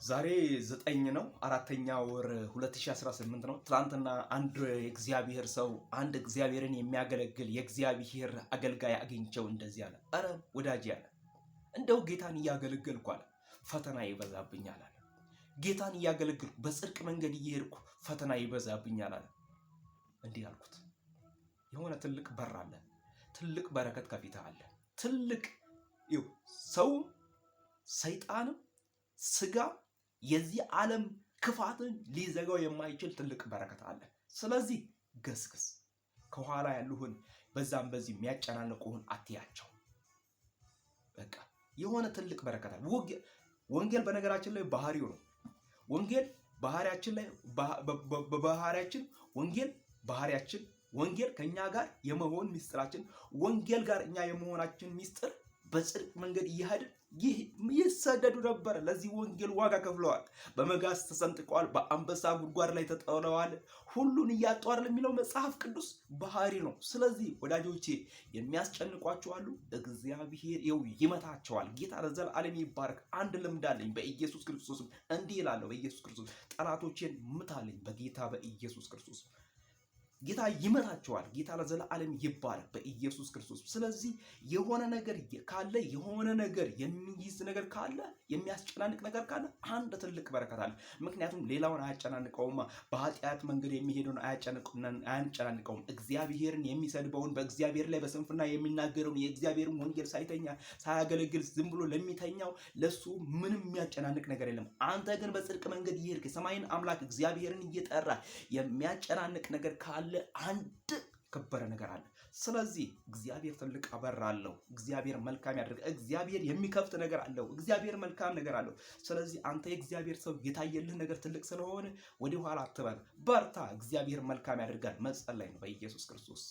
ዛሬ 9 ነው 4ኛ ወር 2018 ነው። ትናንትና አንድ የእግዚአብሔር ሰው አንድ እግዚአብሔርን የሚያገለግል የእግዚአብሔር አገልጋይ አግኝቸው እንደዚህ አለ። አረ ወዳጄ አለ፣ እንደው ጌታን እያገለገልኩ አለ ፈተና ይበዛብኛል አለ። ጌታን እያገለገልኩ በጽድቅ መንገድ እየሄድኩ ፈተና ይበዛብኛል አለ። እንዲህ አልኩት፣ የሆነ ትልቅ በር አለ፣ ትልቅ በረከት ከፊትህ አለ። ትልቅ ሰው ሰይጣንም ስጋ የዚህ ዓለም ክፋትን ሊዘጋው የማይችል ትልቅ በረከት አለ። ስለዚህ ገስግስ። ከኋላ ያሉህን በዛም በዚህ የሚያጨናንቁህን አትያቸው። በቃ የሆነ ትልቅ በረከት አለ። ወንጌል በነገራችን ላይ ባህሪው ነው። ወንጌል ባህሪያችን ላይ በባህሪያችን ወንጌል ከኛ ጋር የመሆን ሚስጥራችን ወንጌል ጋር እኛ የመሆናችን ሚስጥር በጽድቅ መንገድ እየሄድን ይሰደዱ ነበር። ለዚህ ወንጌል ዋጋ ከፍለዋል። በመጋዝ ተሰንጥቀዋል። በአንበሳ ጉድጓድ ላይ ተጥለዋል። ሁሉን እያጡ አይደል የሚለው መጽሐፍ ቅዱስ ባህሪ ነው። ስለዚህ ወዳጆቼ የሚያስጨንቋቸው አሉ፣ እግዚአብሔር ይመታቸዋል። ጌታ ለዘላለም ይባረክ። አንድ ልምድ አለኝ በኢየሱስ ክርስቶስ እንዲህ እላለሁ፣ በኢየሱስ ክርስቶስ ጠላቶቼን ምታልኝ በጌታ በኢየሱስ ክርስቶስ። ጌታ ይመታቸዋል። ጌታ ለዘላለም ይባረክ በኢየሱስ ክርስቶስ። ስለዚህ የሆነ ነገር ካለ የሆነ ነገር የሚይዝ ነገር ካለ የሚያስጨናንቅ ነገር ካለ አንድ ትልቅ በረከት አለ። ምክንያቱም ሌላውን አያጨናንቀውማ። በኃጢአት መንገድ የሚሄደውን አያጨናንቀውም። እግዚአብሔርን የሚሰድበውን በእግዚአብሔር ላይ በስንፍና የሚናገረውን የእግዚአብሔርን ወንጌል ሳያገለግል ዝም ብሎ ለሚተኛው ለሱ ምንም የሚያጨናንቅ ነገር የለም። አንተ ግን በጽድቅ መንገድ እየሄድክ የሰማይን አምላክ እግዚአብሔርን እየጠራ የሚያጨናንቅ ነገር ካለ አንድ ከበረ ነገር አለ። ስለዚህ እግዚአብሔር ትልቅ በር አለው። እግዚአብሔር መልካም ያደርግ። እግዚአብሔር የሚከፍት ነገር አለው። እግዚአብሔር መልካም ነገር አለው። ስለዚህ አንተ የእግዚአብሔር ሰው የታየልህ ነገር ትልቅ ስለሆነ ወደ ኋላ አትበል፣ በርታ። እግዚአብሔር መልካም ያደርጋል። መጸለይ ነው በኢየሱስ ክርስቶስ።